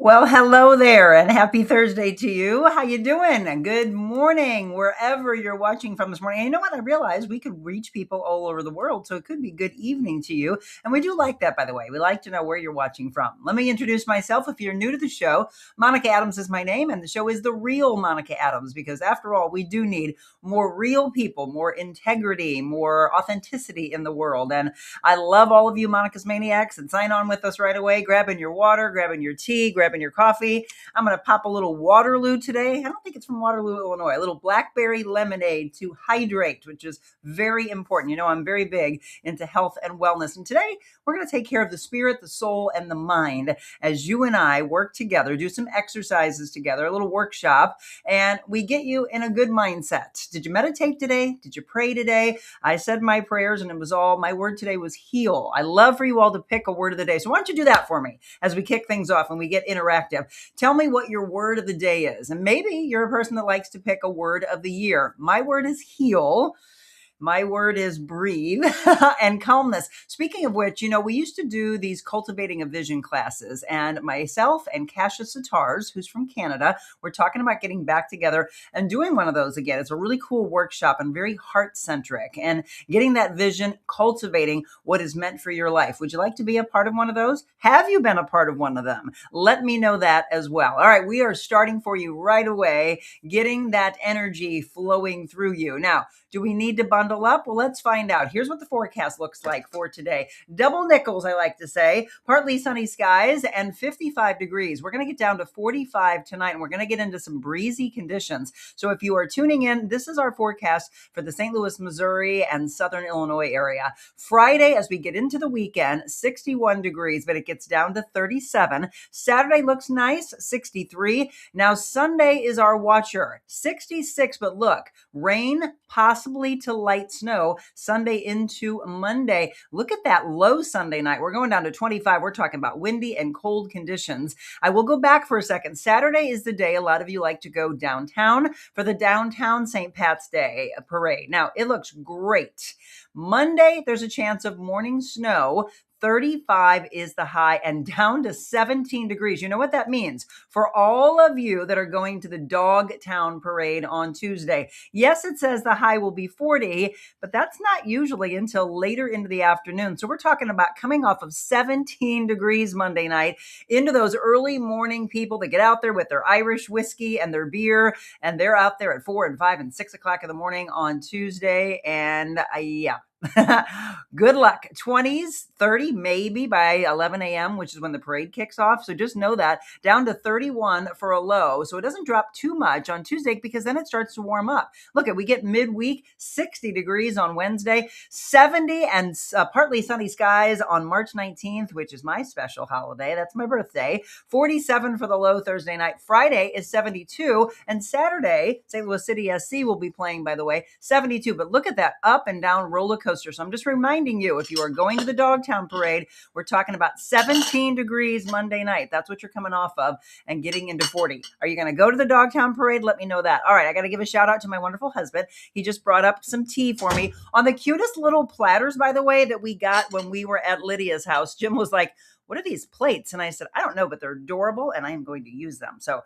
Well, hello there and happy Thursday to you. How you doing? And good morning wherever you're watching from this morning. And you know what? I realized we could reach people all over the world, so it could be good evening to you. And we do like that, by the way. We like to know where you're watching from. Let me introduce myself. If you're new to the show, Monica Adams is my name, and the show is The Real Monica Adams, because after all, we do need more real people, more integrity, more authenticity in the world. And I love all of you Monica's Maniacs, and sign on with us right away, grabbing your water, grabbing your tea, grabbing your coffee. I'm going to pop a little Waterloo today. I don't think it's from Waterloo, Illinois. A little blackberry lemonade to hydrate, which is very important. You know, I'm very big into health and wellness. And today we're going to take care of the spirit, the soul, and the mind as you and I work together, do some exercises together, a little workshop, and we get you in a good mindset. Did you meditate today? Did you pray today? I said my prayers, and it was all, my word today was heal. I love for you all to pick a word of the day. So why don't you do that for me as we kick things off and we get interactive. Tell me what your word of the day is. And maybe you're a person that likes to pick a word of the year. My word is heal. My word is breathe and calmness. Speaking of which, you know, we used to do these cultivating a vision classes, and myself and Kasia Satars, who's from Canada, we're talking about getting back together and doing one of those again. It's a really cool workshop and very heart-centric, and getting that vision, cultivating what is meant for your life. Would you like to be a part of one of those? Have you been a part of one of them? Let me know that as well. All right, we are starting for you right away, getting that energy flowing through you. Now, do we need to bundle up? Well, let's find out. Here's what the forecast looks like for today. Double nickels, I like to say. Partly sunny skies and 55 degrees. We're going to get down to 45 tonight, and we're going to get into some breezy conditions. So if you are tuning in, this is our forecast for the St. Louis, Missouri, and Southern Illinois area. Friday, as we get into the weekend, 61 degrees, but it gets down to 37. Saturday looks nice, 63. Now, Sunday is our watcher, 66, but look, rain, possibly to light snow Sunday into Monday. Look at that low Sunday night. We're going down to 25. We're talking about windy and cold conditions. I will go back for a second. Saturday is the day a lot of you like to go downtown for the downtown St. Pat's Day parade. Now, it looks great. Monday, there's a chance of morning snow. 35 is the high and down to 17 degrees. You know what that means? For all of you that are going to the Dogtown Parade on Tuesday, yes, it says the high will be 40, but that's not usually until later into the afternoon. So we're talking about coming off of 17 degrees Monday night into those early morning people that get out there with their Irish whiskey and their beer, and they're out there at 4 and 5 and 6 o'clock in the morning on Tuesday. And yeah. Good luck. 20s, 30 maybe by 11 a.m., which is when the parade kicks off. So just know that. Down to 31 for a low. So it doesn't drop too much on Tuesday because then it starts to warm up. Look, we get midweek, 60 degrees on Wednesday, 70 and partly sunny skies on March 19th, which is my special holiday. That's my birthday. 47 for the low Thursday night. Friday is 72. And Saturday, St. Louis City SC will be playing, by the way, 72. But look at that up and down roller coaster. So I'm just reminding you, if you are going to the Dogtown Parade, we're talking about 17 degrees Monday night. That's what you're coming off of and getting into 40. Are you going to go to the Dogtown Parade? Let me know that. All right, I got to give a shout out to my wonderful husband. He just brought up some tea for me on the cutest little platters, by the way, that we got when we were at Lydia's house. Jim was like, "What are these plates?" And I said, "I don't know, but they're adorable and I am going to use them." So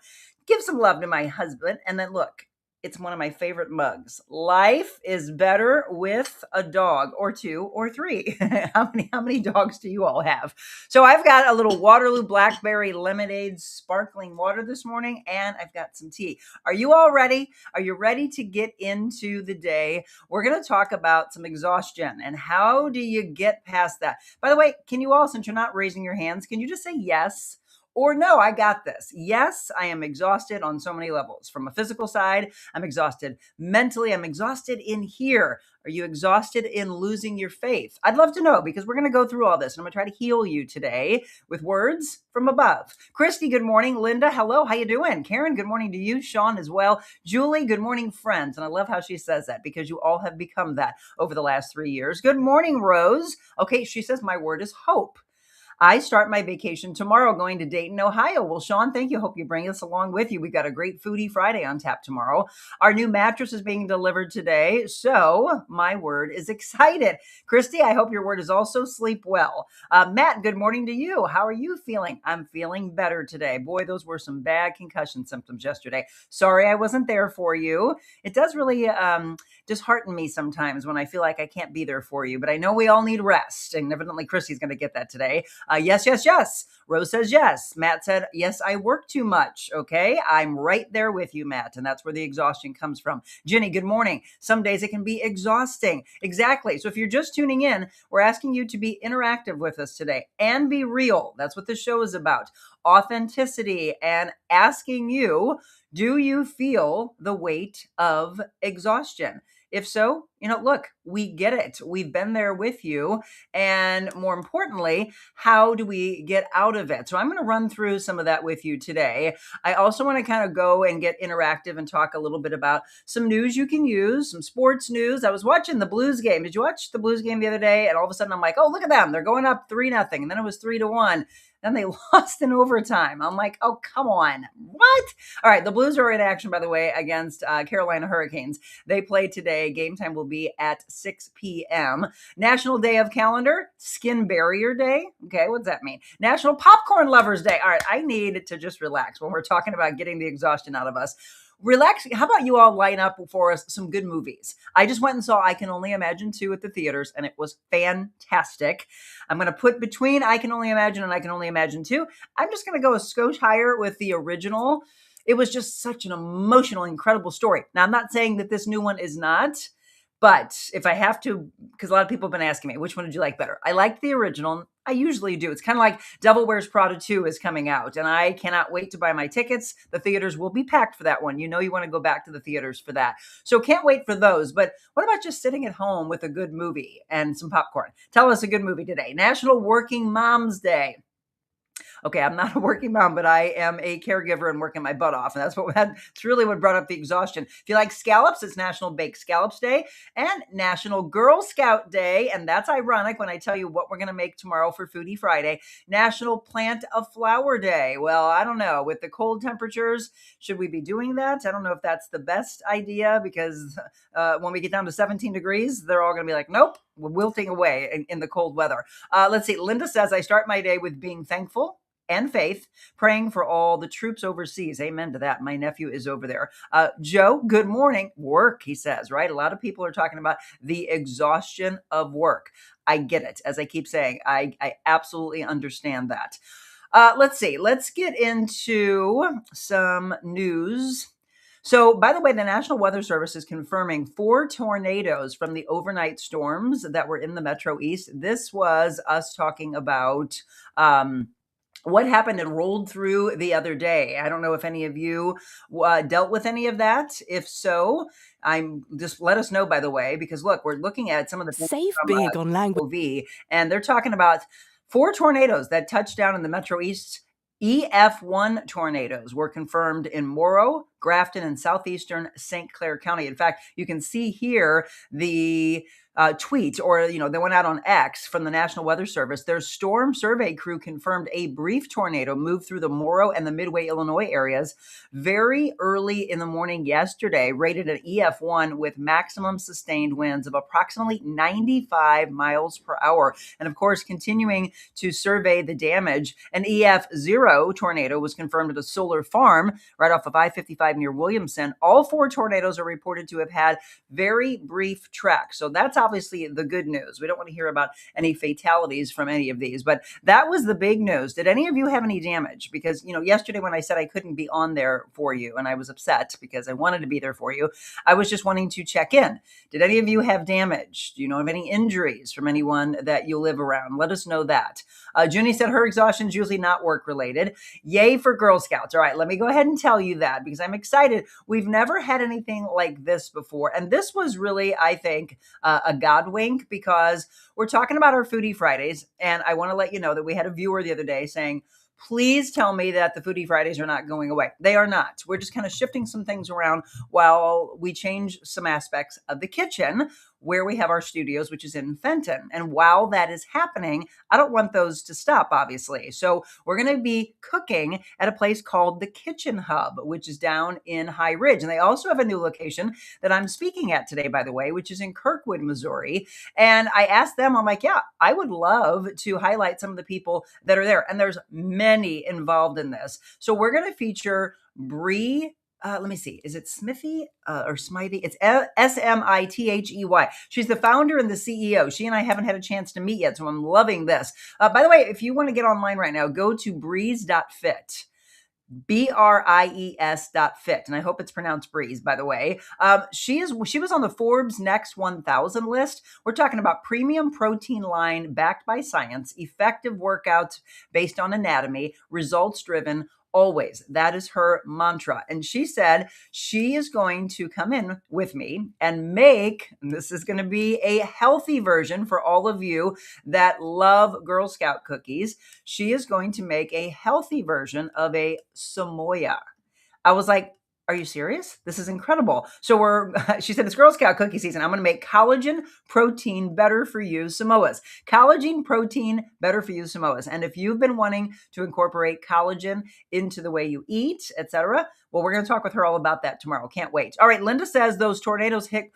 give some love to my husband. And then look, it's one of my favorite mugs. Life is better with a dog or two or three. How many dogs do you all have? So I've got a little Waterloo Blackberry Lemonade sparkling water this morning, and I've got some tea. Are you all ready? Are you ready to get into the day? We're going to talk about some exhaustion and how do you get past that? By the way, can you all, since you're not raising your hands, can you just say yes? Or no, I got this. Yes, I am exhausted on so many levels. From a physical side, I'm exhausted. Mentally, I'm exhausted in here. Are you exhausted in losing your faith? I'd love to know, because we're going to go through all this. And I'm going to try to heal you today with words from above. Christy, good morning. Linda, hello. How you doing? Karen, good morning to you. Sean as well. Julie, good morning, friends. And I love how she says that, because you all have become that over the last 3 years. Good morning, Rose. Okay, she says my word is hope. I start my vacation tomorrow going to Dayton, Ohio. Well, Sean, thank you. Hope you bring us along with you. We've got a great Foodie Friday on tap tomorrow. Our new mattress is being delivered today. So my word is excited. Christy, I hope your word is also sleep well. Matt, good morning to you. How are you feeling? I'm feeling better today. Boy, those were some bad concussion symptoms yesterday. Sorry I wasn't there for you. It does really dishearten me sometimes when I feel like I can't be there for you, but I know we all need rest. And evidently Christy's going to get that today. Yes, yes, yes. Rose says yes. Matt said, yes, I work too much. Okay. I'm right there with you, Matt. And that's where the exhaustion comes from. Jenny, good morning. Some days it can be exhausting. Exactly. So if you're just tuning in, we're asking you to be interactive with us today and be real. That's what this show is about. Authenticity and asking you, do you feel the weight of exhaustion? If so, look, we get it. We've been there with you. And more importantly, how do we get out of it? So I'm going to run through some of that with you today. I also want to kind of go and get interactive and talk a little bit about some news you can use, some sports news. I was watching the Blues game. Did you watch the Blues game the other day? And all of a sudden I'm like, oh, look at them. They're going up 3-0. And then it was 3-1. Then they lost in overtime. I'm like, oh, come on. What? All right. The Blues are in action, by the way, against Carolina Hurricanes. They play today. Game time will be at 6 p.m. National Day of Calendar, Skin Barrier Day. Okay, what does that mean? National Popcorn Lovers Day. All right, I need to just relax when we're talking about getting the exhaustion out of us. Relax. How about you all line up for us some good movies? I just went and saw I Can Only Imagine 2 at the theaters, and it was fantastic. I'm going to put between I Can Only Imagine and I Can Only Imagine 2. I'm just going to go a skosh higher with the original. It was just such an emotional, incredible story. Now, I'm not saying that this new one is not, but if I have to, because a lot of people have been asking me, which one did you like better? I liked the original. I usually do. It's kind of like Devil Wears Prada 2 is coming out, and I cannot wait to buy my tickets. The theaters will be packed for that one. You want to go back to the theaters for that. So can't wait for those. But what about just sitting at home with a good movie and some popcorn? Tell us a good movie today. National Working Moms Day. Okay, I'm not a working mom, but I am a caregiver and working my butt off. And that's really what brought up the exhaustion. If you like scallops, it's National Baked Scallops Day and National Girl Scout Day. And that's ironic when I tell you what we're going to make tomorrow for Foodie Friday. National Plant a Flower Day. Well, I don't know. With the cold temperatures, should we be doing that? I don't know if that's the best idea because when we get down to 17 degrees, they're all going to be like, nope, we're wilting away in the cold weather. Let's see. Linda says, I start my day with being thankful and faith, praying for all the troops overseas. Amen to that. My nephew is over there. Joe, good morning. Work, he says, right? A lot of people are talking about the exhaustion of work. I get it. As I keep saying, I absolutely understand that. Let's see. Let's get into some news. So, by the way, the National Weather Service is confirming 4 tornadoes from the overnight storms that were in the Metro East. This was us talking about what happened and rolled through the other day. I don't know if any of you dealt with any of that. If so, I'm just let us know, by the way, because look, we're looking at some of the Save big on language. OV, and they're talking about 4 tornadoes that touched down in the Metro East. EF1 tornadoes were confirmed in Morrow, Grafton, and southeastern St. Clair County. In fact, you can see here the tweet, or they went out on X from the National Weather Service. Their storm survey crew confirmed a brief tornado moved through the Morrow and the Midway, Illinois areas very early in the morning yesterday, rated an EF1 with maximum sustained winds of approximately 95 miles per hour. And of course, continuing to survey the damage, an EF0 tornado was confirmed at a solar farm right off of I-55 near Williamson. All 4 tornadoes are reported to have had very brief tracks. So that's obviously the good news. We don't want to hear about any fatalities from any of these, but that was the big news. Did any of you have any damage? Because, yesterday when I said I couldn't be on there for you and I was upset because I wanted to be there for you, I was just wanting to check in. Did any of you have damage? Do you know of any injuries from anyone that you live around? Let us know that. Junie said her exhaustion is usually not work related. Yay for Girl Scouts. All right, let me go ahead and tell you that because I'm excited. We've never had anything like this before. And this was really, I think, a God wink because we're talking about our Foodie Fridays. And I want to let you know that we had a viewer the other day saying, please tell me that the Foodie Fridays are not going away. They are not. We're just kind of shifting some things around while we change some aspects of the kitchen. where we have our studios, which is in Fenton. And while that is happening, I don't want those to stop, obviously. So we're going to be cooking at a place called the Kitchen Hub, which is down in High Ridge. And they also have a new location that I'm speaking at today, by the way, which is in Kirkwood, Missouri. And I asked them, I'm like, yeah, I would love to highlight some of the people that are there. And there's many involved in this. So we're going to feature Bree. Let me see. Is it Smithy or Smithy? It's Smithey. She's the founder and the CEO. She and I haven't had a chance to meet yet, so I'm loving this. By the way, if you want to get online right now, go to breeze.fit. BRIES.fit. And I hope it's pronounced Breeze, by the way. She was on the Forbes Next 1000 list. We're talking about premium protein line backed by science, effective workouts based on anatomy, results driven. Always. That is her mantra. And she said she is going to come in with me and and this is going to be a healthy version for all of you that love Girl Scout cookies. She is going to make a healthy version of a Samoya. I was like, are you serious? This is incredible. So she said, it's Girl Scout cookie season. I'm going to make collagen protein better for you Samoas. Collagen protein better for you Samoas. And if you've been wanting to incorporate collagen into the way you eat, etc., well, we're going to talk with her all about that tomorrow. Can't wait. All right. Linda says those tornadoes hit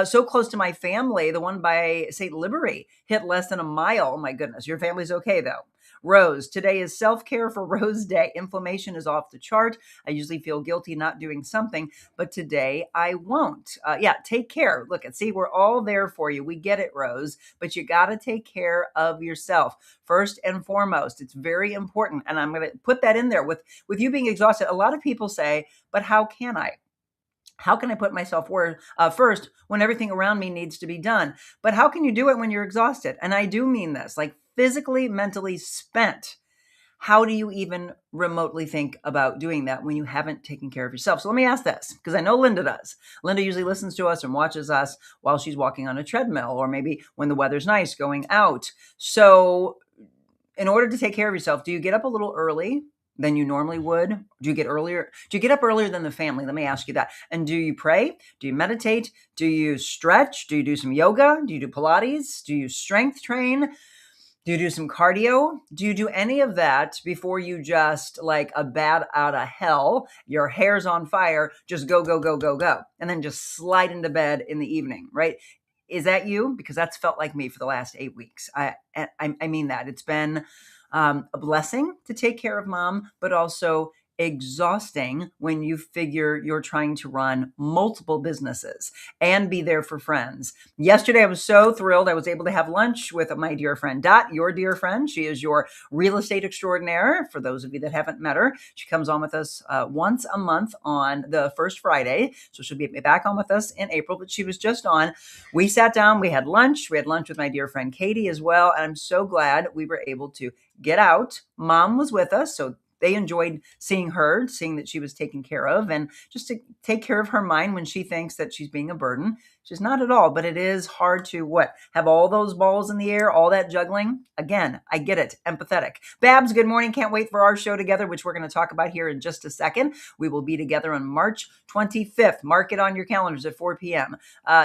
so close to my family. The one by St. Liberty hit less than a mile. Oh my goodness. Your family's okay though. Rose, today is self-care for Rose Day. Inflammation is off the chart. I usually feel guilty not doing something, but today I won't. Take care. Look, see, we're all there for you. We get it, Rose, but you got to take care of yourself first and foremost. It's very important. And I'm going to put that in there with you being exhausted. A lot of people say, but how can I? How can I put myself first when everything around me needs to be done? But how can you do it when you're exhausted? And I do mean this, like physically, mentally spent. How do you even remotely think about doing that when you haven't taken care of yourself? So let me ask this, because I know Linda does. Linda usually listens to us and watches us while she's walking on a treadmill, or maybe when the weather's nice going out. So in order to take care of yourself, do you get up a little early than you normally would? Do you get up earlier than the family? Let me ask you that. And do you pray? Do you meditate? Do you stretch? Do you do some yoga? Do you do Pilates? Do you strength train? Do you do some cardio? Do you do any of that before you just, like a bat out of hell, your hair's on fire, just go, go, go, go, go, and then just slide into bed in the evening, right? Is that you? Because that's felt like me for the last 8 weeks. I mean that. It's been a blessing to take care of mom, but also exhausting when you figure you're trying to run multiple businesses and be there for friends. Yesterday, I was so thrilled. I was able to have lunch with my dear friend Dot, your dear friend. She is your real estate extraordinaire. For those of you that haven't met her, she comes on with us once a month on the first Friday. So she'll be back on with us in April, but she was just on. We sat down, we had lunch. We had lunch with my dear friend Katie as well. And I'm so glad we were able to get out. Mom was with us. So they enjoyed seeing her, seeing that she was taken care of, and just to take care of her mind when she thinks that she's being a burden. She's not at all, but it is hard to have all those balls in the air, all that juggling. Again, I get it. Empathetic. Babs, good morning. Can't wait for our show together, which we're going to talk about here in just a second. We will be together on March 25th. Mark it on your calendars at 4 p.m.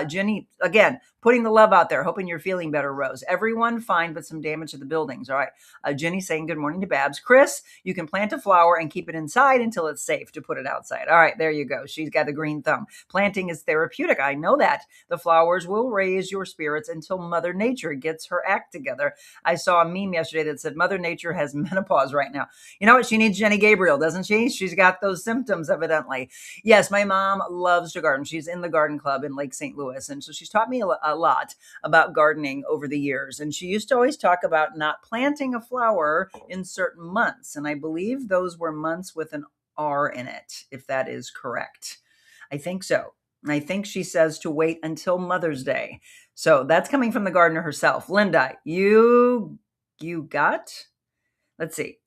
Jenny, again, putting the love out there, hoping you're feeling better, Rose. Everyone fine, but some damage to the buildings. All right. Jenny saying good morning to Babs. Chris, you can plant a flower and keep it inside until it's safe to put it outside. All right, there you go. She's got the green thumb. Planting is therapeutic. I know that. The flowers will raise your spirits until Mother Nature gets her act together. I saw a meme yesterday that said Mother Nature has menopause right now. You know what? She needs Jenny Gabriel, doesn't she? She's got those symptoms, evidently. Yes, my mom loves to garden. She's in the garden club in Lake St. Louis. And so she's taught me a lot about gardening over the years. And she used to always talk about not planting a flower in certain months. And I believe those were months with an R in it, if that is correct. I think so. I think she says to wait until Mother's Day. So that's coming from the gardener herself. Linda, you got, let's see.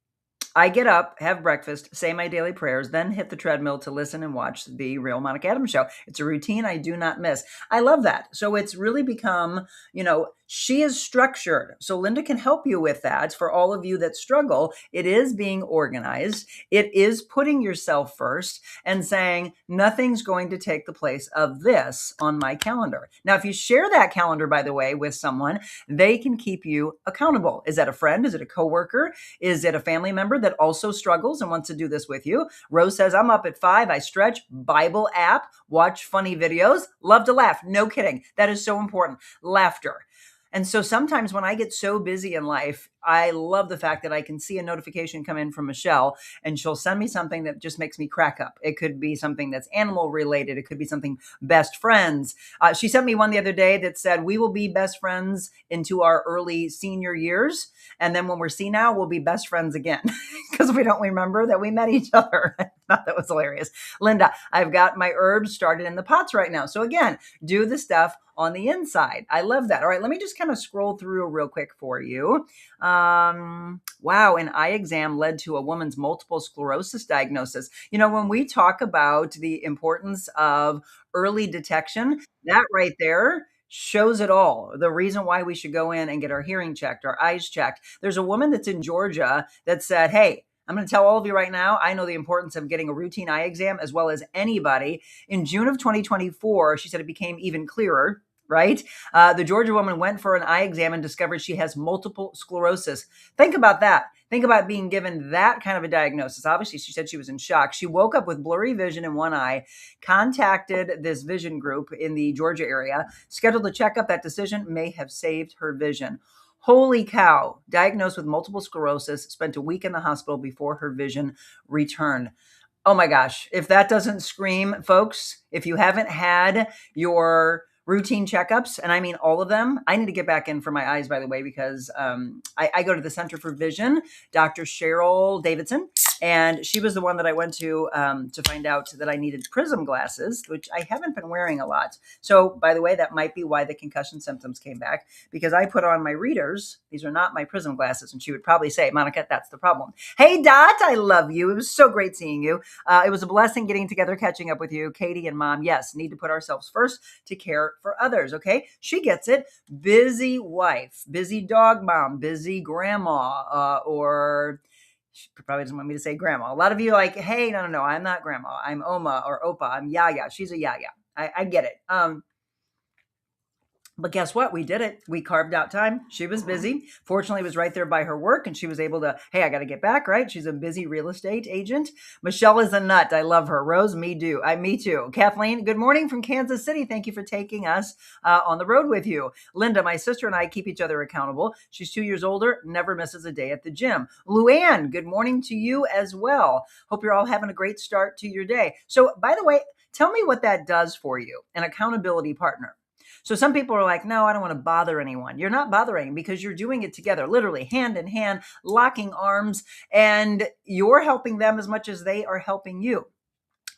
I get up, have breakfast, say my daily prayers, then hit the treadmill to listen and watch the Real Monica Adams Show. It's a routine I do not miss. I love that. So it's really become, She is structured. So Linda can help you with that. For all of you that struggle, it is being organized. It is putting yourself first and saying, nothing's going to take the place of this on my calendar. Now, if you share that calendar, by the way, with someone, they can keep you accountable. Is that a friend? Is it a coworker? Is it a family member that also struggles and wants to do this with you? Rose says, I'm up at 5. I stretch, Bible app, watch funny videos, love to laugh. No kidding. That is so important. Laughter. And so sometimes when I get so busy in life, I love the fact that I can see a notification come in from Michelle and she'll send me something that just makes me crack up. It could be something that's animal related. It could be something best friends. She sent me one the other day that said, we will be best friends into our early senior years. And then when we're senile, we'll be best friends again because we don't remember that we met each other. I thought that was hilarious. Linda, I've got my herbs started in the pots right now. So again, do the stuff on the inside. I love that. All right, let me just kind of scroll through real quick for you. Wow, an eye exam led to a woman's multiple sclerosis diagnosis. When we talk about the importance of early detection, that right there shows it all. The reason why we should go in and get our hearing checked, our eyes checked. There's a woman that's in Georgia that said, hey, I'm going to tell all of you right now, I know the importance of getting a routine eye exam as well as anybody. In June of 2024, she said it became even clearer, right? The Georgia woman went for an eye exam and discovered she has multiple sclerosis. Think about that. Think about being given that kind of a diagnosis. Obviously, she said she was in shock. She woke up with blurry vision in one eye, contacted this vision group in the Georgia area, scheduled a checkup. That decision may have saved her vision. Holy cow, diagnosed with multiple sclerosis, spent a week in the hospital before her vision returned. Oh my gosh, if that doesn't scream, folks, if you haven't had your routine checkups, and I mean all of them. I need to get back in for my eyes, by the way, because I go to the Center for Vision, Dr. Cheryl Davidson, and she was the one that I went to find out that I needed prism glasses, which I haven't been wearing a lot. So, by the way, that might be why the concussion symptoms came back, because I put on my readers. These are not my prism glasses, and she would probably say, Monica, that's the problem. Hey, Dot, I love you. It was so great seeing you. It was a blessing getting together, catching up with you. Katie and Mom, yes, need to put ourselves first to care for others, okay? She gets it. Busy wife, busy dog mom, busy grandma, or she probably doesn't want me to say grandma. A lot of you are like, hey, no, I'm not grandma. I'm Oma or Opa. I'm Yaya. She's a Yaya. I get it. But guess what? We did it. We carved out time. She was busy. Fortunately, it was right there by her work, and she was able to, hey, I got to get back, right? She's a busy real estate agent. Michelle is a nut. I love her. Rose, me too. Kathleen, good morning from Kansas City. Thank you for taking us on the road with you. Linda, my sister and I keep each other accountable. She's 2 years older, never misses a day at the gym. Luann, good morning to you as well. Hope you're all having a great start to your day. So, by the way, tell me what that does for you, an accountability partner. So some people are like, no, I don't want to bother anyone. You're not bothering because you're doing it together, literally hand in hand, locking arms, and you're helping them as much as they are helping you.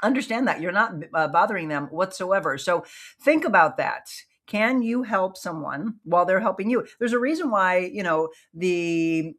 Understand that you're not bothering them whatsoever. So think about that. Can you help someone while they're helping you? There's a reason why, the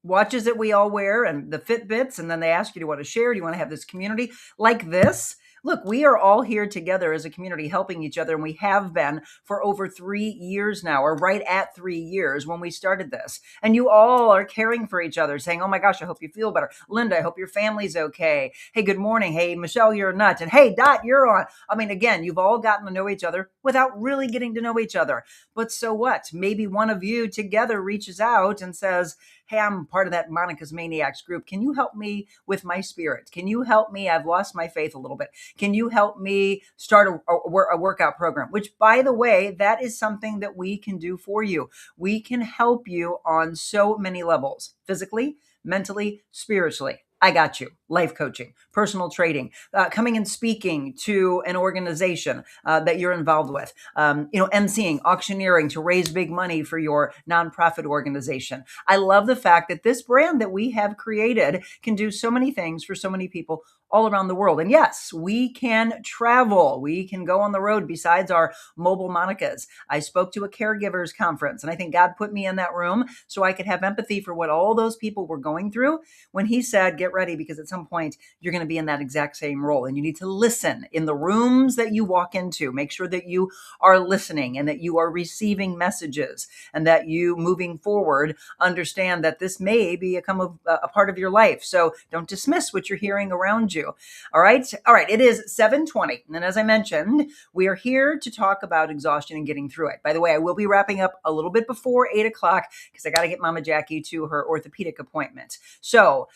watches that we all wear and the Fitbits, and then they ask you, do you want to share? Do you want to have this community like this? Look, we are all here together as a community helping each other, and we have been for over 3 years now, or right at 3 years when we started this. And you all are caring for each other, saying, oh my gosh, I hope you feel better. Linda, I hope your family's okay. Hey, good morning. Hey, Michelle, you're a nut. And hey, Dot, you're on. I mean, again, you've all gotten to know each other without really getting to know each other. But so what? Maybe one of you together reaches out and says, hey, I'm part of that Monica's Maniacs group. Can you help me with my spirit? Can you help me? I've lost my faith a little bit. Can you help me start a workout program? Which, by the way, that is something that we can do for you. We can help you on so many levels, physically, mentally, spiritually. I got you. Life coaching, personal trading, coming and speaking to an organization that you're involved with, emceeing, auctioneering to raise big money for your nonprofit organization. I love the fact that this brand that we have created can do so many things for so many people all around the world. And yes, we can travel. We can go on the road besides our mobile Monicas. I spoke to a caregivers conference, and I think God put me in that room so I could have empathy for what all those people were going through when he said, get ready, because at some some point you're going to be in that exact same role. And you need to listen in the rooms that you walk into. Make sure that you are listening and that you are receiving messages, and that you, moving forward, understand that this may become a part of your life. So don't dismiss what you're hearing around you. All right. All right. It is 7:20. And as I mentioned, we are here to talk about exhaustion and getting through it. By the way, I will be wrapping up a little bit before 8 o'clock because I got to get Mama Jackie to her orthopedic appointment. So,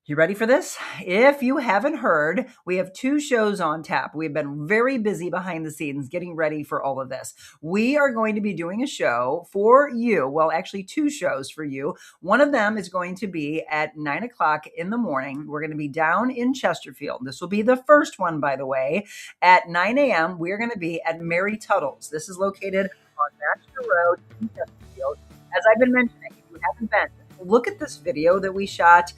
you ready for this? If you haven't heard, we have 2 shows on tap. We've been very busy behind the scenes getting ready for all of this. We are going to be doing a show for you. Well, actually 2 shows for you. One of them is going to be at 9 o'clock in the morning. We're going to be down in Chesterfield. This will be the first one, by the way. At 9 a.m., we're going to be at Mary Tuttle's. This is located on Baxter Road in Chesterfield. As I've been mentioning, if you haven't been, look at this video that we shot.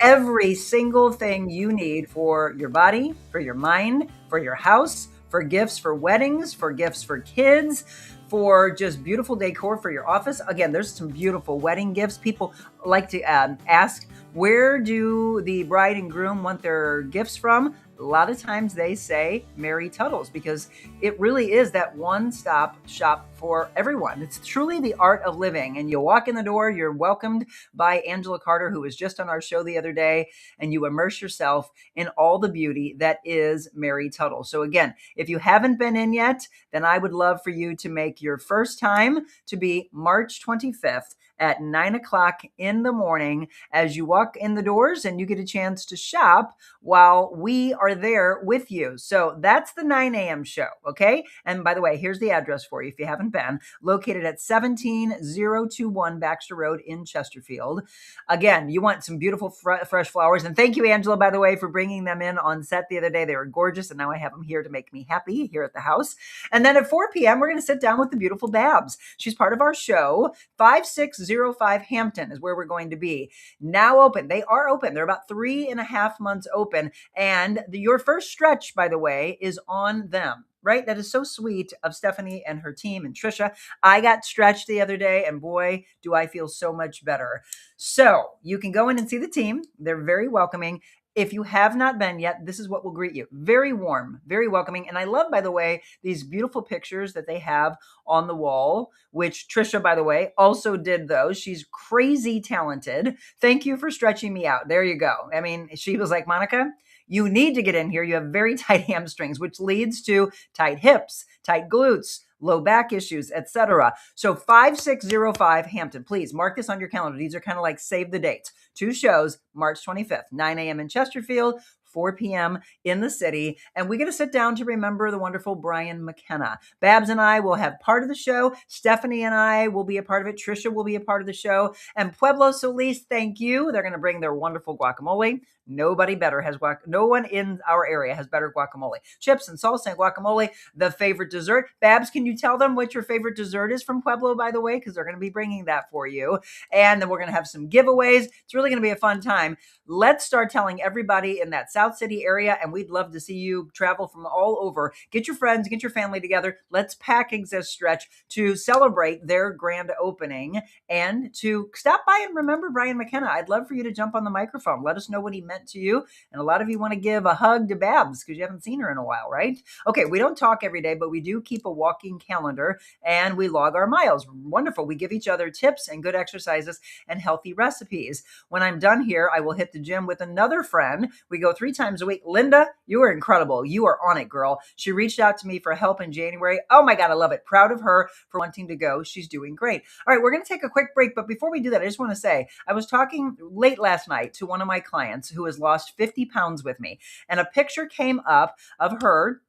Every single thing you need for your body, for your mind, for your house, for gifts for weddings, for gifts for kids, for just beautiful decor for your office. Again, there's some beautiful wedding gifts. People like to ask, where do the bride and groom want their gifts from? A lot of times they say Mary Tuttle's, because it really is that one-stop shop for everyone. It's truly the art of living. And you walk in the door, you're welcomed by Angela Carter, who was just on our show the other day, and you immerse yourself in all the beauty that is Mary Tuttle. So again, if you haven't been in yet, then I would love for you to make your first time to be March 25th at 9 o'clock in the morning as you walk in the doors, and you get a chance to shop while we are there with you. So that's the 9 a.m. show, okay? And by the way, here's the address for you if you haven't been. Located at 17021 Baxter Road in Chesterfield. Again, you want some beautiful fresh flowers. And thank you, Angela, by the way, for bringing them in on set the other day. They were gorgeous, and now I have them here to make me happy here at the house. And then at 4 p.m., we're going to sit down with the beautiful Babs. She's part of our show. 5605 Hampton is where we're going to be. Now open. They are open. They're about 3.5 months open. And your first stretch, by the way, is on them. Right? That is so sweet of Stephanie and her team and Trisha. I got stretched the other day, and boy, do I feel so much better. So you can go in and see the team. They're very welcoming. If you have not been yet, this is what will greet you. Very warm, very welcoming. And I love, by the way, these beautiful pictures that they have on the wall, which Trisha, by the way, also did those. She's crazy talented. Thank you for stretching me out. There you go. I mean, she was like, Monica, you need to get in here. You have very tight hamstrings, which leads to tight hips, tight glutes, low back issues, etc. So 5605 Hampton, please mark this on your calendar. These are kind of like save the dates. 2 shows, March 25th, 9 a.m. in Chesterfield, 4 p.m. in the city. And we get to sit down to remember the wonderful Brian McKenna. Babs and I will have part of the show. Stephanie and I will be a part of it. Trisha will be a part of the show. And Pueblo Solis, thank you. They're going to bring their wonderful guacamole. Nobody better has no one in our area has better guacamole. Chips and salsa and guacamole, the favorite dessert. Babs, can you tell them what your favorite dessert is from Pueblo, by the way? Because they're going to be bringing that for you. And then we're going to have some giveaways. It's really going to be a fun time. Let's start telling everybody in that South City area, and we'd love to see you travel from all over. Get your friends, get your family together. Let's pack Exist Stretch to celebrate their grand opening and to stop by and remember Brian McKenna. I'd love for you to jump on the microphone. Let us know what he meant to you. And a lot of you want to give a hug to Babs because you haven't seen her in a while, right? Okay, we don't talk every day, but we do keep a walking calendar and we log our miles. Wonderful. We give each other tips and good exercises and healthy recipes. When I'm done here, I will hit the gym with another friend. We go 3 times a week. Linda, you are incredible. You are on it, girl. She reached out to me for help in January. Oh my God, I love it. Proud of her for wanting to go. She's doing great. All right, we're going to take a quick break. But before we do that, I just want to say, I was talking late last night to one of my clients who has lost 50 pounds with me. And a picture came up of her.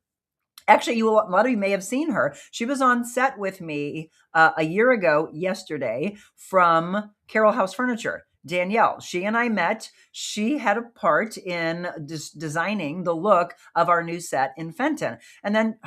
Actually, a lot of you may have seen her. She was on set with me a year ago yesterday from Carroll House Furniture. Danielle, she and I met. She had a part in designing the look of our new set in Fenton. And then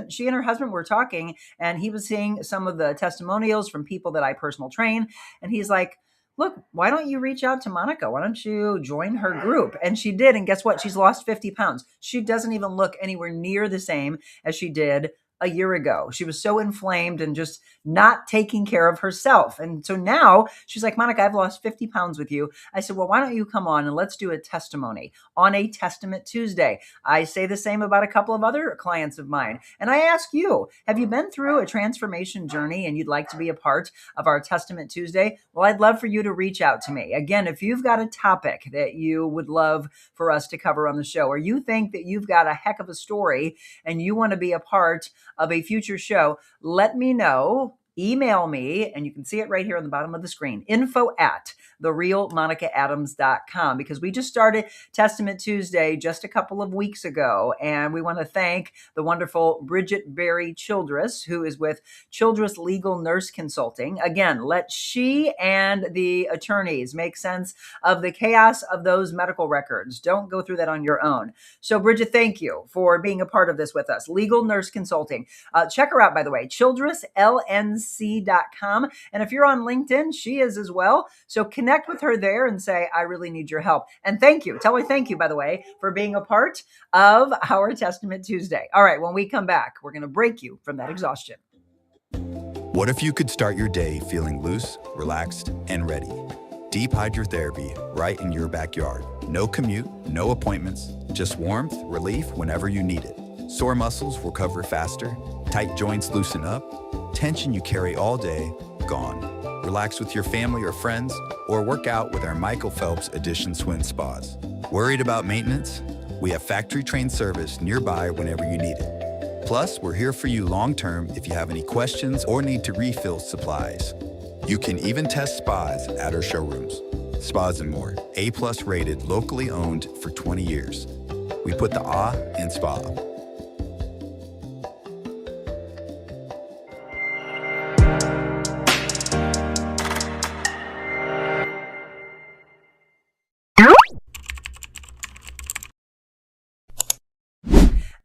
she and her husband were talking, and he was seeing some of the testimonials from people that I personal train. And he's like, look, why don't you reach out to Monica? Why don't you join her group? And she did. And guess what? She's lost 50 pounds. She doesn't even look anywhere near the same as she did a year ago. She was so inflamed and just not taking care of herself. And so now she's like, Monica, I've lost 50 pounds with you. I said, well, why don't you come on and let's do a testimony on a Testament Tuesday? I say the same about a couple of other clients of mine. And I ask you, have you been through a transformation journey and you'd like to be a part of our Testament Tuesday? Well, I'd love for you to reach out to me. Again, if you've got a topic that you would love for us to cover on the show, or you think that you've got a heck of a story and you want to be a part of a future show, let me know. Email me, and you can see it right here on the bottom of the screen, info@therealmonicaadams.com, because we just started Testament Tuesday just a couple of weeks ago. And we want to thank the wonderful Bridget Berry Childress, who is with Childress Legal Nurse Consulting. Again, let she and the attorneys make sense of the chaos of those medical records. Don't go through that on your own. So Bridget, thank you for being a part of this with us. Legal Nurse Consulting. Check her out, by the way, childresslnc.com. And if you're on LinkedIn, she is as well. So connect with her there and say, I really need your help. And thank you. Tell her thank you, by the way, for being a part of our Testament Tuesday. All right, when we come back, we're going to break you from that exhaustion. What if you could start your day feeling loose, relaxed, and ready? Deep hydrotherapy right in your backyard. No commute, no appointments, just warmth, relief whenever you need it. Sore muscles recover faster, tight joints loosen up, tension you carry all day, gone. Relax with your family or friends, or work out with our Michael Phelps Edition Swim Spas. Worried about maintenance? We have factory-trained service nearby whenever you need it. Plus, we're here for you long-term if you have any questions or need to refill supplies. You can even test spas at our showrooms. Spas and More, A+ rated, locally owned for 20 years. We put the ah in spa.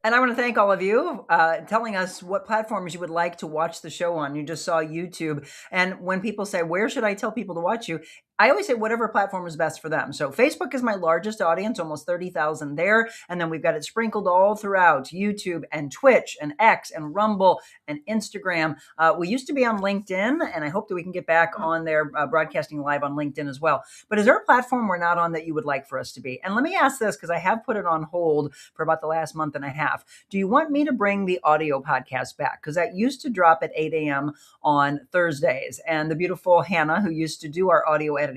And I want to thank all of you telling us what platforms you would like to watch the show on. You just saw YouTube. And when people say, where should I tell people to watch you? I always say whatever platform is best for them. So Facebook is my largest audience, almost 30,000 there. And then we've got it sprinkled all throughout YouTube and Twitch and X and Rumble and Instagram. We used to be on LinkedIn, and I hope that we can get back on there broadcasting live on LinkedIn as well. But is there a platform we're not on that you would like for us to be? And let me ask this, because I have put it on hold for about the last month and a half. Do you want me to bring the audio podcast back? Because that used to drop at 8 a.m. on Thursdays. And the beautiful Hannah, who used to do our audio editing,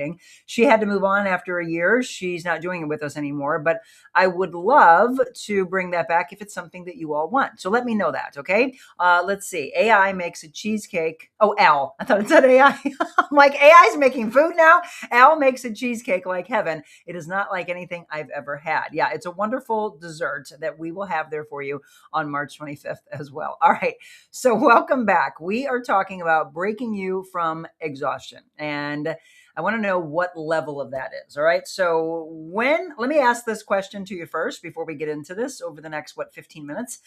she had to move on after a year. She's not doing it with us anymore, but I would love to bring that back if it's something that you all want. So let me know that, okay? Let's see. AI makes a cheesecake. Oh, Al. I thought it said AI. I'm like, AI's making food now? Al makes a cheesecake like heaven. It is not like anything I've ever had. Yeah, it's a wonderful dessert that we will have there for you on March 25th as well. All right. So welcome back. We are talking about breaking you from exhaustion. And I want to know what level of that is. All right. So let me ask this question to you first before we get into this over the next, 15 minutes.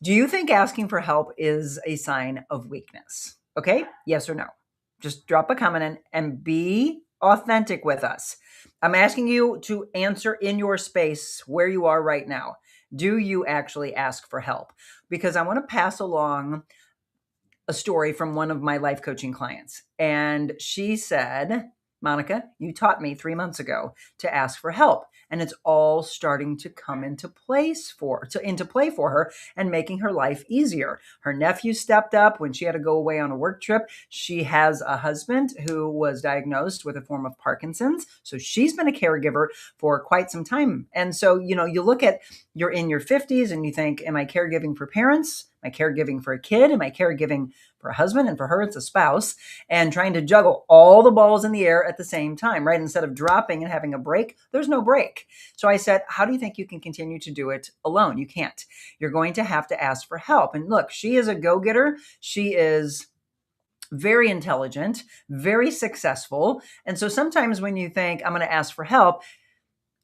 Do you think asking for help is a sign of weakness? Okay. Yes or no? Just drop a comment in and be authentic with us. I'm asking you to answer in your space where you are right now. Do you actually ask for help? Because I want to pass along a story from one of my life coaching clients. And she said, Monica, you taught me 3 months ago to ask for help. And it's all starting to come into play for her and making her life easier. Her nephew stepped up when she had to go away on a work trip. She has a husband who was diagnosed with a form of Parkinson's. So she's been a caregiver for quite some time. And so, you look at, you're in your 50s and you think, am I caregiving for parents? Am I caregiving for a kid? Am I caregiving for a husband? And for her, it's a spouse, and trying to juggle all the balls in the air at the same time, right? Instead of dropping and having a break, there's no break. So I said, how do you think you can continue to do it alone? You can't. You're going to have to ask for help. And look, she is a go-getter. She is very intelligent, very successful. And so sometimes when you think, I'm going to ask for help,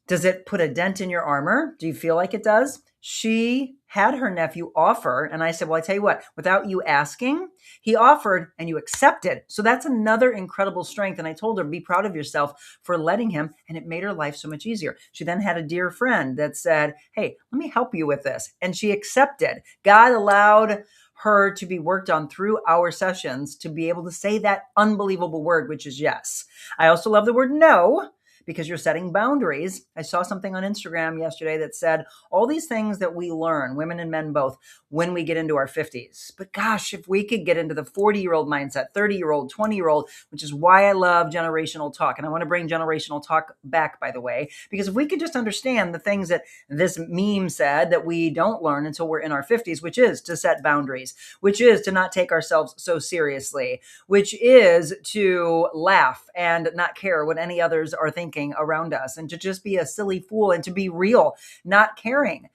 does it put a dent in your armor? Do you feel like it does? She had her nephew offer, and I said, well, I tell you what, without you asking, he offered and you accepted. So that's another incredible strength. And I told her, be proud of yourself for letting him. And it made her life so much easier. She then had a dear friend that said, hey, let me help you with this. And she accepted. God allowed her to be worked on through our sessions to be able to say that unbelievable word, which is yes. I also love the word no, because you're setting boundaries. I saw something on Instagram yesterday that said all these things that we learn, women and men both, when we get into our 50s. But gosh, if we could get into the 40-year-old mindset, 30-year-old, 20-year-old, which is why I love generational talk. And I want to bring generational talk back, by the way, because if we could just understand the things that this meme said that we don't learn until we're in our 50s, which is to set boundaries, which is to not take ourselves so seriously, which is to laugh and not care what any others are thinking around us, and to just be a silly fool and to be real, not caring.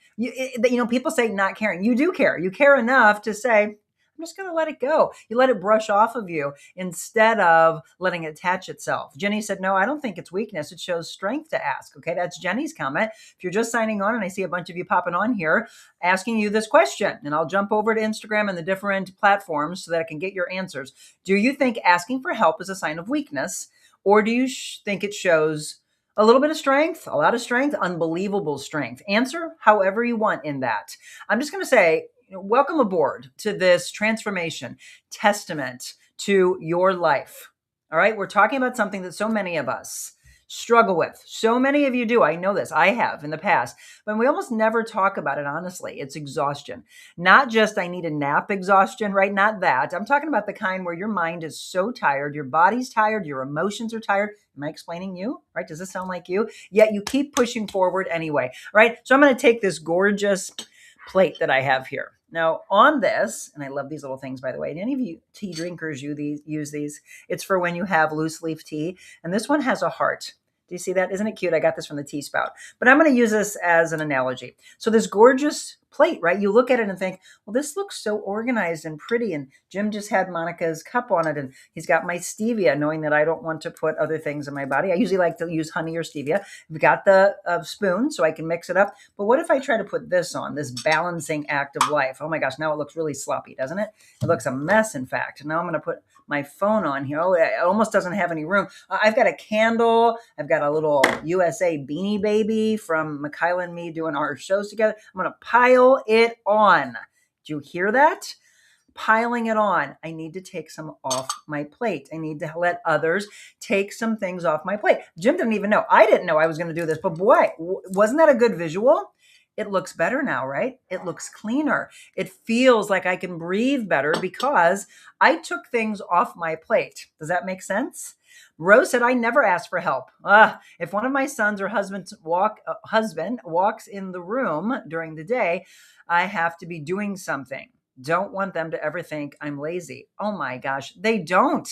People say not caring. You do care. You care enough to say, I'm just going to let it go. You let it brush off of you instead of letting it attach itself. Jenny said, no, I don't think it's weakness. It shows strength to ask. Okay, that's Jenny's comment. If you're just signing on, and I see a bunch of you popping on here asking you this question, and I'll jump over to Instagram and the different platforms so that I can get your answers. Do you think asking for help is a sign of weakness? Or do you think it shows a little bit of strength, a lot of strength, unbelievable strength? Answer however you want in that. I'm just going to say, welcome aboard to this transformation testament to your life. All right. We're talking about something that so many of us struggle with. So many of you do. I know this. I have in the past, but we almost never talk about it. Honestly, it's exhaustion. Not just I need a nap exhaustion, right? Not that. I'm talking about the kind where your mind is so tired, your body's tired, your emotions are tired. Am I explaining you? Right? Does this sound like you? Yet you keep pushing forward anyway, right? So I'm going to take this gorgeous plate that I have here. Now on this, and I love these little things, by the way, and any of you tea drinkers use these, it's for when you have loose leaf tea. And this one has a heart. Do you see that? Isn't it cute? I got this from the Tea Spout, but I'm going to use this as an analogy. So this gorgeous plate, right? You look at it and think, well, this looks so organized and pretty. And Jim just had Monica's cup on it, and he's got my stevia, knowing that I don't want to put other things in my body. I usually like to use honey or stevia. We've got the spoon so I can mix it up. But what if I try to put this on, this balancing act of life? Oh my gosh, now it looks really sloppy, doesn't it? It looks a mess, in fact. Now I'm going to put my phone on here. Oh, it almost doesn't have any room. I've got a candle. I've got a little USA Beanie Baby from Mikhaila and me doing our shows together. I'm going to pile it on. Do you hear that? Piling it on. I need to take some off my plate. I need to let others take some things off my plate. Jim didn't even know. I didn't know I was going to do this, but boy, wasn't that a good visual? It looks better now, right? It looks cleaner. It feels like I can breathe better because I took things off my plate. Does that make sense? Rose said, I never asked for help. If one of my sons or husband walks in the room during the day, I have to be doing something. Don't want them to ever think I'm lazy. Oh my gosh, they don't.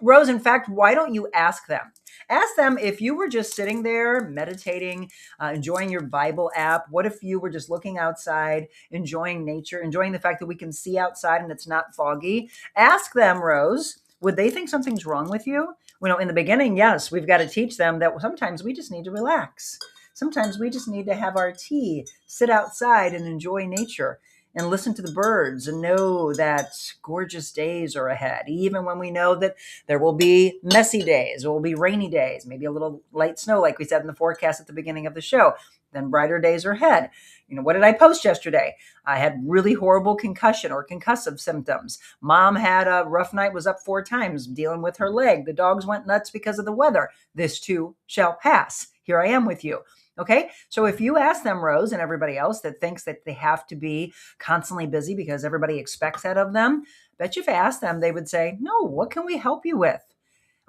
Rose, in fact, why don't you ask them? Ask them if you were just sitting there meditating, enjoying your Bible app. What if you were just looking outside, enjoying nature, enjoying the fact that we can see outside and it's not foggy? Ask them, Rose, would they think something's wrong with you? In the beginning, yes, we've got to teach them that sometimes we just need to relax. Sometimes we just need to have our tea, sit outside and enjoy nature and listen to the birds and know that gorgeous days are ahead, even when we know that there will be messy days, there will be rainy days, maybe a little light snow, like we said in the forecast at the beginning of the show. Then brighter days are ahead. What did I post yesterday? I had really horrible concussion or concussive symptoms. Mom had a rough night, was up 4 times dealing with her leg. The dogs went nuts because of the weather. This too shall pass. Here I am with you. Okay. So if you ask them, Rose, and everybody else that thinks that they have to be constantly busy because everybody expects that of them, bet you if I asked them, they would say, no, what can we help you with?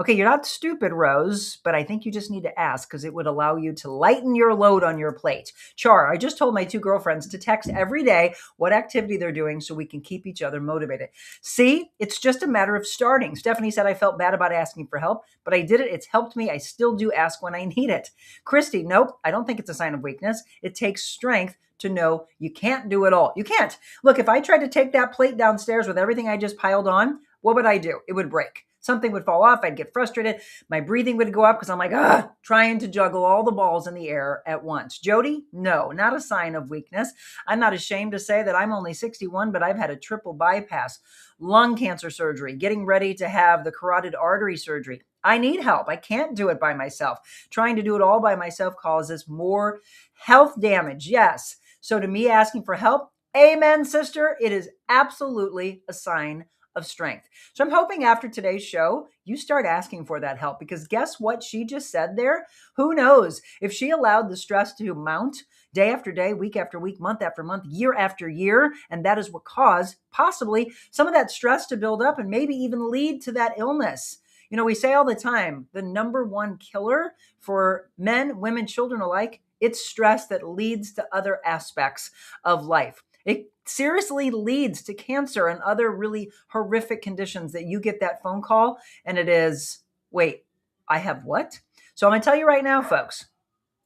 Okay, you're not stupid, Rose, but I think you just need to ask because it would allow you to lighten your load on your plate. Char, I just told my 2 girlfriends to text every day what activity they're doing so we can keep each other motivated. See, it's just a matter of starting. Stephanie said I felt bad about asking for help, but I did it. It's helped me. I still do ask when I need it. Christy, nope, I don't think it's a sign of weakness. It takes strength to know you can't do it all. You can't. Look, if I tried to take that plate downstairs with everything I just piled on, what would I do? It would break. something would fall off. I'd get frustrated. My breathing would go up because I'm like, trying to juggle all the balls in the air at once. Jody, no, not a sign of weakness. I'm not ashamed to say that I'm only 61, but I've had a triple bypass, lung cancer surgery, getting ready to have the carotid artery surgery. I need help. I can't do it by myself. Trying to do it all by myself causes more health damage. Yes. So to me, asking for help, amen, sister, it is absolutely a sign of strength. So I'm hoping after today's show, you start asking for that help, because guess what she just said there? Who knows if she allowed the stress to mount day after day, week after week, month after month, year after year. And that is what caused possibly some of that stress to build up and maybe even lead to that illness. You know, we say all the time, the number one killer for men, women, children alike, it's stress that leads to other aspects of life. It seriously leads to cancer and other really horrific conditions that you get that phone call and it is, wait, I have what? So I'm going to tell you right now, folks,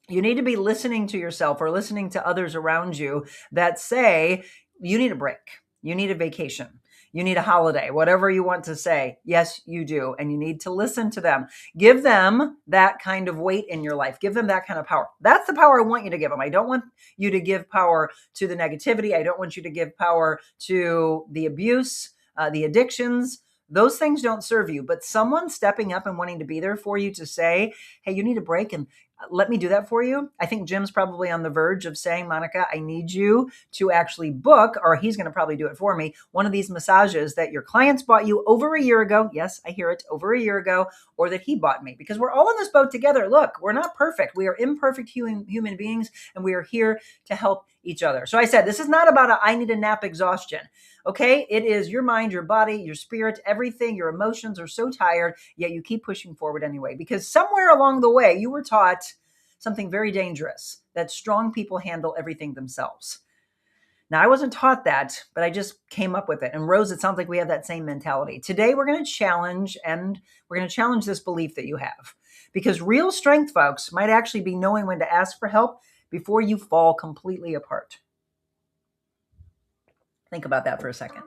you need to be listening to yourself or listening to others around you that say, you need a break. You need a vacation. You need a holiday, whatever you want to say. Yes, you do. And you need to listen to them. Give them that kind of weight in your life. Give them that kind of power. That's the power I want you to give them. I don't want you to give power to the negativity. I don't want you to give power to the abuse, the addictions. Those things don't serve you. But someone stepping up and wanting to be there for you to say, hey, you need a break and let me do that for you. I think Jim's probably on the verge of saying, Monica, I need you to actually book, or he's going to probably do it for me, one of these massages that your clients bought you over a year ago. Yes, I hear it, over a year ago, or that he bought me, because we're all in this boat together. Look, we're not perfect. We are imperfect human beings, and we are here to help each other. So I said, this is not about I need a nap exhaustion. Okay, it is your mind, your body, your spirit, everything, your emotions are so tired, yet you keep pushing forward anyway, because somewhere along the way, you were taught something very dangerous, that strong people handle everything themselves. Now, I wasn't taught that, but I just came up with it. And Rose, it sounds like we have that same mentality. Today, we're going to challenge this belief that you have, because real strength, folks, might actually be knowing when to ask for help before you fall completely apart. Think about that for a second.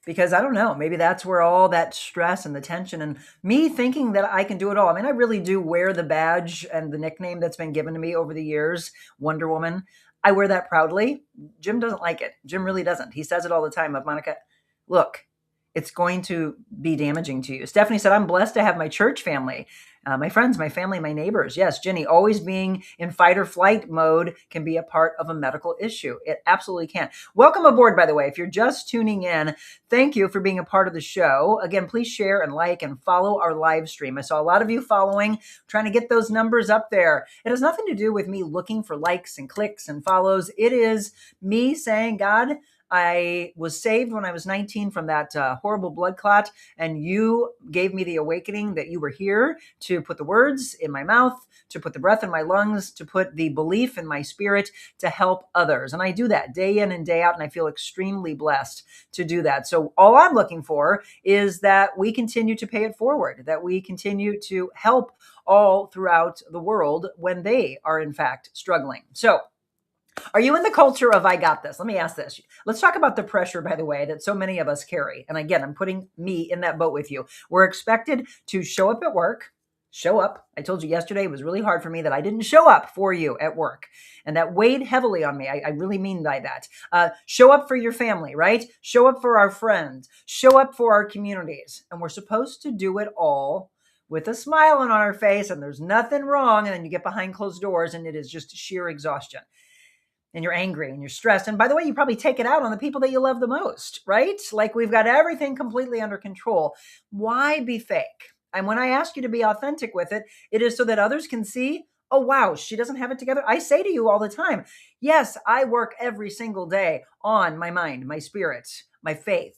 Because I don't know, maybe that's where all that stress and the tension and me thinking that I can do it all. I mean, I really do wear the badge and the nickname that's been given to me over the years, Wonder Woman. I wear that proudly. Jim doesn't like it. Jim really doesn't. He says it all the time of, Monica, look, it's going to be damaging to you. Stephanie said, I'm blessed to have my church family, my friends, my family, my neighbors. Yes, Jenny, always being in fight or flight mode can be a part of a medical issue. It absolutely can. Welcome aboard, by the way. If you're just tuning in, thank you for being a part of the show. Again, please share and like and follow our live stream. I saw a lot of you following, trying to get those numbers up there. It has nothing to do with me looking for likes and clicks and follows. It is me saying, God, I was saved when I was 19 from that horrible blood clot, and you gave me the awakening that you were here to put the words in my mouth, to put the breath in my lungs, to put the belief in my spirit to help others. And I do that day in and day out, and I feel extremely blessed to do that. So all I'm looking for is that we continue to pay it forward, that we continue to help all throughout the world when they are in fact struggling. So are you in the culture of I got this? Let me ask this. Let's talk about the pressure, by the way, that so many of us carry. And again, I'm putting me in that boat with you. We're expected to show up at work, show up. I told you yesterday it was really hard for me that I didn't show up for you at work. And that weighed heavily on me. I really mean by that. Show up for your family, right? Show up for our friends. Show up for our communities. And we're supposed to do it all with a smile on our face, and there's nothing wrong. And then you get behind closed doors and it is just sheer exhaustion. And you're angry and you're stressed. And by the way, you probably take it out on the people that you love the most, right? Like we've got everything completely under control. Why be fake? And when I ask you to be authentic with it, it is so that others can see, oh, wow, she doesn't have it together. I say to you all the time, yes, I work every single day on my mind, my spirit, my faith,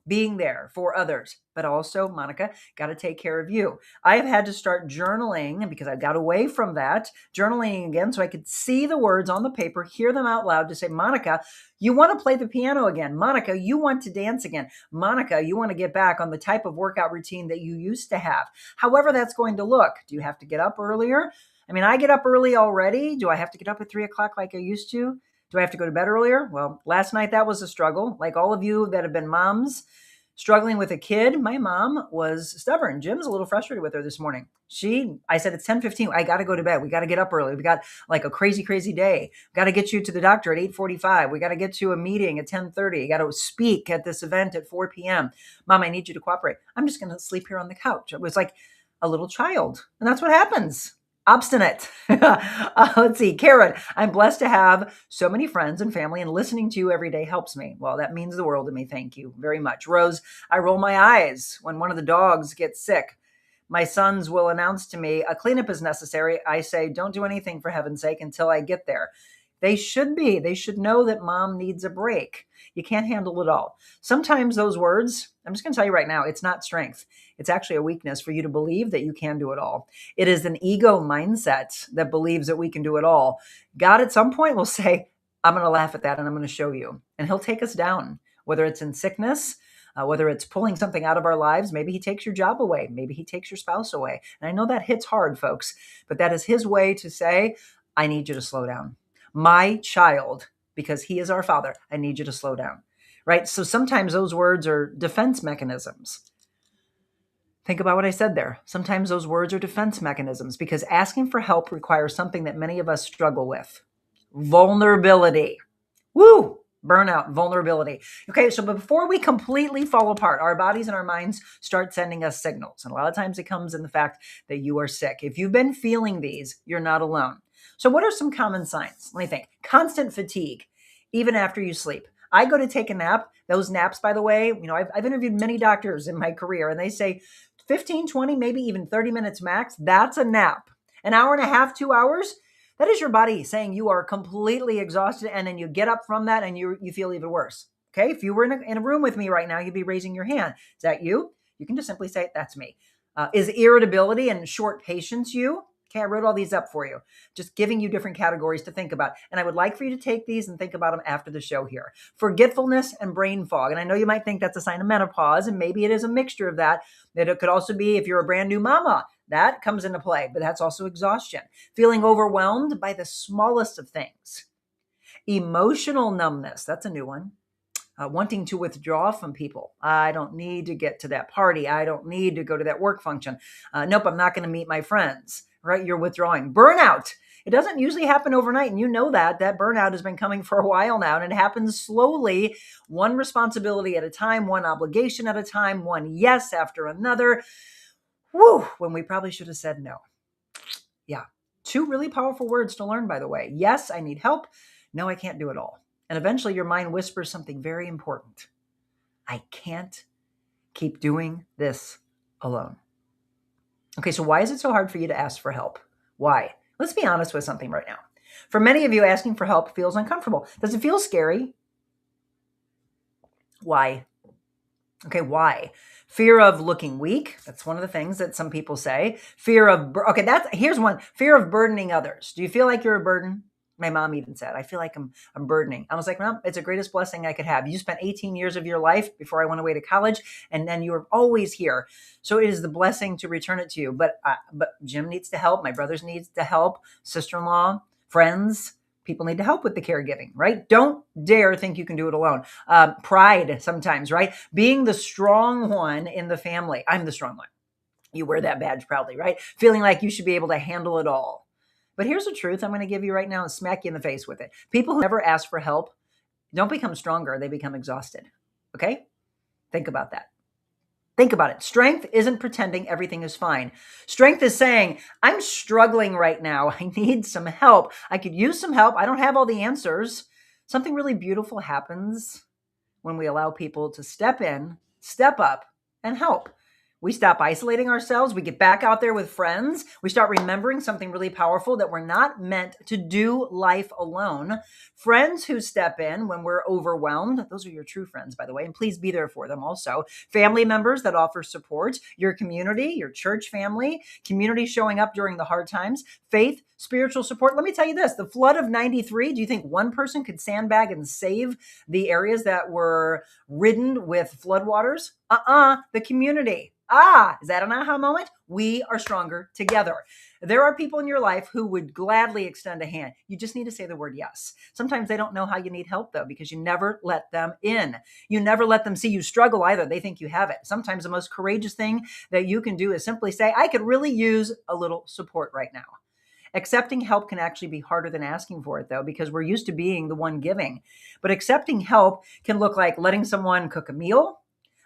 being there for others, but also, Monica, got to take care of you. I have had to start journaling because I got away from that, journaling again so I could see the words on the paper, hear them out loud to say, Monica, you want to play the piano again. Monica, you want to dance again. Monica, you want to get back on the type of workout routine that you used to have. However that's going to look. Do you have to get up earlier? I mean, I get up early already. Do I have to get up at 3:00 like I used to? Do I have to go to bed earlier? Well, last night that was a struggle. Like all of you that have been moms, Struggling with a kid, my mom was stubborn. Jim's a little frustrated with her this morning. I said, it's 10:15. I got to go to bed. We got to get up early. We got like a crazy, crazy day. Got to get you to the doctor at 8:45. We got to get to a meeting at 10:30. Got to speak at this event at 4 p.m. Mom, I need you to cooperate. I'm just going to sleep here on the couch. It was like a little child. And that's what happens. Obstinate. Let's see. Karen, I'm blessed to have so many friends and family, and listening to you every day helps me. Well, that means the world to me. Thank you very much. Rose, I roll my eyes when one of the dogs gets sick. My sons will announce to me a cleanup is necessary. I say, don't do anything for heaven's sake until I get there. They should be. They should know that mom needs a break. You can't handle it all. Sometimes those words, I'm just going to tell you right now, it's not strength. It's actually a weakness for you to believe that you can do it all. It is an ego mindset that believes that we can do it all. God at some point will say, I'm going to laugh at that and I'm going to show you. And he'll take us down, whether it's in sickness, whether it's pulling something out of our lives. Maybe he takes your job away. Maybe he takes your spouse away. And I know that hits hard, folks, but that is his way to say, I need you to slow down. My child, because he is our father, I need you to slow down, right? So sometimes those words are defense mechanisms. Think about what I said there. Sometimes those words are defense mechanisms because asking for help requires something that many of us struggle with. Vulnerability. Woo! Burnout, vulnerability. Okay, so before we completely fall apart, our bodies and our minds start sending us signals. And a lot of times it comes in the fact that you are sick. If you've been feeling these, you're not alone. So what are some common signs? Let me think. Constant fatigue, even after you sleep. I go to take a nap. Those naps, by the way, I've interviewed many doctors in my career, and they say 15, 20, maybe even 30 minutes max. That's a nap. An hour and a half, 2 hours. That is your body saying you are completely exhausted, and then you get up from that and you feel even worse. Okay, if you were in a room with me right now, you'd be raising your hand. Is that you? You can just simply say, that's me. Is irritability and short patience you? Okay, I wrote all these up for you, just giving you different categories to think about. And I would like for you to take these and think about them after the show here. Forgetfulness and brain fog. And I know you might think that's a sign of menopause, and maybe it is a mixture of that. That it could also be if you're a brand new mama. That comes into play, but that's also exhaustion. Feeling overwhelmed by the smallest of things. Emotional numbness. That's a new one. Wanting to withdraw from people. I don't need to get to that party. I don't need to go to that work function. Nope, I'm not going to meet my friends. Right? You're withdrawing. Burnout. It doesn't usually happen overnight. And you know that burnout has been coming for a while now. And it happens slowly, one responsibility at a time, one obligation at a time, one yes after another. Woo, when we probably should have said no. Yeah. 2 really powerful words to learn, by the way. Yes, I need help. No, I can't do it all. And eventually your mind whispers something very important. I can't keep doing this alone. Okay, so why is it so hard for you to ask for help? Why? Let's be honest with something right now. For many of you, asking for help feels uncomfortable. Does it feel scary? Why? Okay, why? Fear of looking weak. That's one of the things that some people say. Here's one. Fear of burdening others. Do you feel like you're a burden? My mom even said, I feel like I'm burdening. I was like, well, it's the greatest blessing I could have. You spent 18 years of your life before I went away to college, and then you were always here. So it is the blessing to return it to you. But Jim needs to help. My brothers needs to help. Sister-in-law, friends, people need to help with the caregiving, right? Don't dare think you can do it alone. Pride sometimes, right? Being the strong one in the family. I'm the strong one. You wear that badge proudly, right? Feeling like you should be able to handle it all. But here's the truth I'm going to give you right now and smack you in the face with it. People who never ask for help don't become stronger. They become exhausted. Okay? Think about that. Think about it. Strength isn't pretending everything is fine. Strength is saying, I'm struggling right now. I need some help. I could use some help. I don't have all the answers. Something really beautiful happens when we allow people to step in, step up, and help. We stop isolating ourselves. We get back out there with friends. We start remembering something really powerful, that we're not meant to do life alone. Friends who step in when we're overwhelmed. Those are your true friends, by the way, and please be there for them also. Family members that offer support. Your community, your church family, community showing up during the hard times. Faith, spiritual support. Let me tell you this, the flood of 93, do you think one person could sandbag and save the areas that were ridden with floodwaters? The community. Is that an aha moment? We are stronger together. There are people in your life who would gladly extend a hand. You just need to say the word yes. Sometimes they don't know how you need help, though, because you never let them in. You never let them see you struggle either. They think you have it. Sometimes the most courageous thing that you can do is simply say, I could really use a little support right now. Accepting help can actually be harder than asking for it, though, because we're used to being the one giving. But accepting help can look like letting someone cook a meal,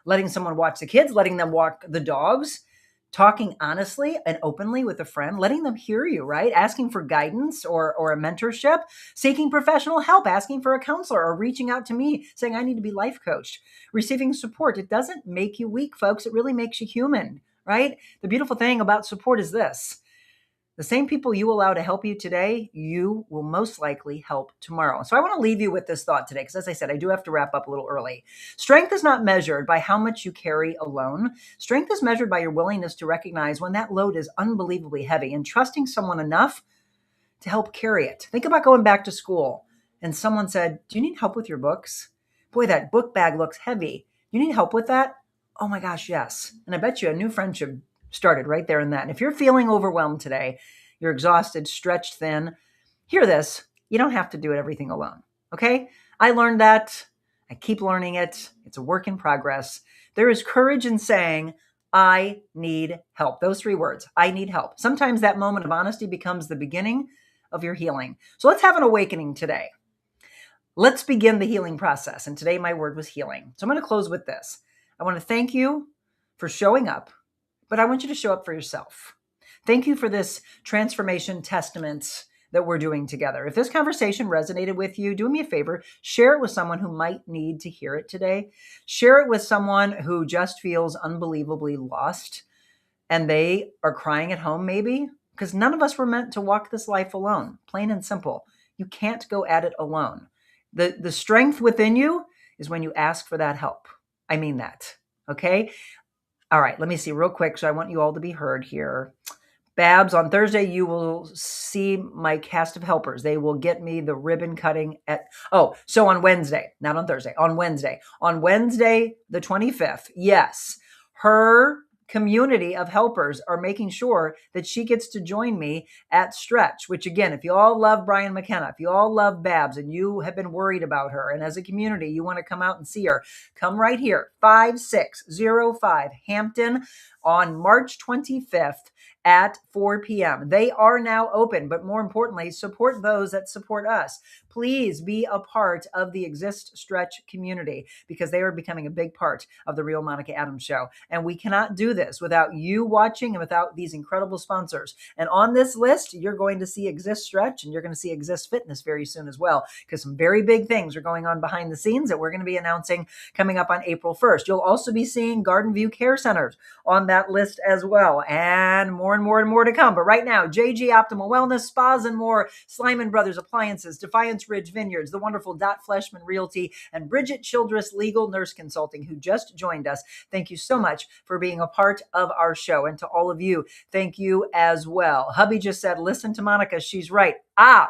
letting someone watch the kids, letting them walk the dogs, talking honestly and openly with a friend, letting them hear you, right? Asking for guidance or a mentorship, seeking professional help, asking for a counselor, or reaching out to me saying, I need to be life coached, receiving support. It doesn't make you weak, folks. It really makes you human, right? The beautiful thing about support is this. The same people you allow to help you today, you will most likely help tomorrow. So I want to leave you with this thought today, because as I said, I do have to wrap up a little early. Strength is not measured by how much you carry alone. Strength is measured by your willingness to recognize when that load is unbelievably heavy and trusting someone enough to help carry it. Think about going back to school and someone said, do you need help with your books? Boy, that book bag looks heavy. You need help with that? Oh my gosh, yes. And I bet you a new friendship started right there and then. If you're feeling overwhelmed today, you're exhausted, stretched thin, hear this. You don't have to do everything alone. Okay? I learned that. I keep learning it. It's a work in progress. There is courage in saying, I need help. Those 3 words, I need help. Sometimes that moment of honesty becomes the beginning of your healing. So let's have an awakening today. Let's begin the healing process. And today my word was healing. So I'm going to close with this. I want to thank you for showing up, but I want you to show up for yourself. Thank you for this transformation testament that we're doing together. If this conversation resonated with you, do me a favor, share it with someone who might need to hear it today. Share it with someone who just feels unbelievably lost and they are crying at home maybe, because none of us were meant to walk this life alone, plain and simple. You can't go at it alone. The strength within you is when you ask for that help. I mean that, okay? All right, let me see real quick. So I want you all to be heard here. Babs, on Thursday, you will see my cast of helpers. They will get me the ribbon cutting so on Wednesday, not on Thursday, on Wednesday, the 25th. Yes, her community of helpers are making sure that she gets to join me at Stretch, which again, if you all love Brian McKenna, if you all love Babs and you have been worried about her, and as a community, you want to come out and see her, come right here, 5605 Hampton on March 25th at 4 p.m. They are now open, but more importantly, support those that support us. Please be a part of the Exist Stretch community because they are becoming a big part of the Real Monica Adams Show. And we cannot do this without you watching and without these incredible sponsors. And on this list, you're going to see Exist Stretch and you're going to see Exist Fitness very soon as well, because some very big things are going on behind the scenes that we're going to be announcing coming up on April 1st. You'll also be seeing Garden View Care Centers on that list as well, and more to come. But right now, JG Optimal Wellness, Spas and More, Slyman Brothers Appliances, Defiance Ridge Vineyards, the wonderful Dot Fleshman Realty, and Bridget Childress Legal Nurse Consulting, who just joined us. Thank you so much for being a part of our show. And to all of you, thank you as well. Hubby just said, listen to Monica. She's right.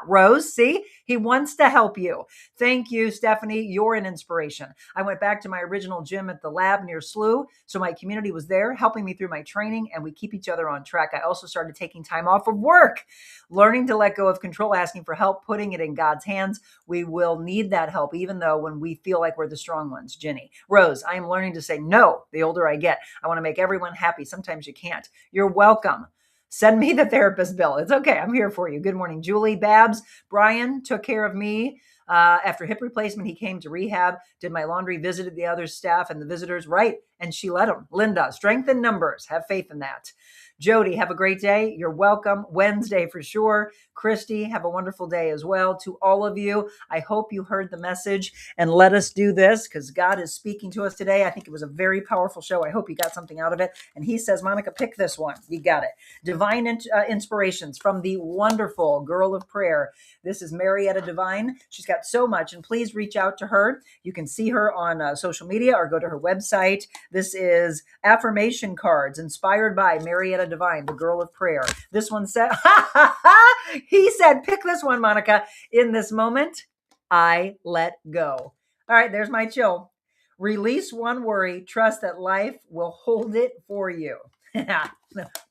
Rose, see, he wants to help you. Thank you, Stephanie. You're an inspiration. I went back to my original gym at the lab near SLU. So my community was there helping me through my training, and we keep each other on track. I also started taking time off of work, learning to let go of control, asking for help, putting it in God's hands. We will need that help, even though when we feel like we're the strong ones. Jenny, Rose, I am learning to say no the older I get. I want to make everyone happy. Sometimes you can't. You're welcome. Send me the therapist bill. It's okay. I'm here for you. Good morning, Julie. Babs, Brian took care of me. After hip replacement, he came to rehab, did my laundry, visited the other staff and the visitors. Right. And she let him. Linda, strength in numbers. Have faith in that. Jody, have a great day. You're welcome. Wednesday for sure. Christy, have a wonderful day as well. To all of you, I hope you heard the message, and let us do this because God is speaking to us today. I think it was a very powerful show. I hope you got something out of it. And he says, Monica, pick this one. You got it. Divine inspirations from the wonderful girl of prayer. This is Marietta Divine. She's got so much, and please reach out to her. You can see her on social media or go to her website. This is affirmation cards inspired by Marietta Divine, the girl of prayer. This one said, he said, pick this one, Monica. In this moment, I let go. All right, there's my chill. Release one worry. Trust that life will hold it for you.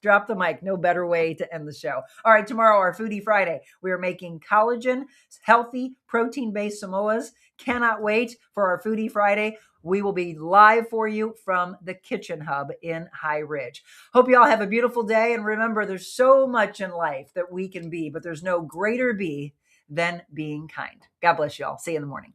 Drop the mic. No better way to end the show. All right, tomorrow, our Foodie Friday. We are making collagen, healthy, protein based Samoas. Cannot wait for our Foodie Friday. We will be live for you from the Kitchen Hub in High Ridge. Hope you all have a beautiful day. And remember, there's so much in life that we can be, but there's no greater be than being kind. God bless you all. See you in the morning.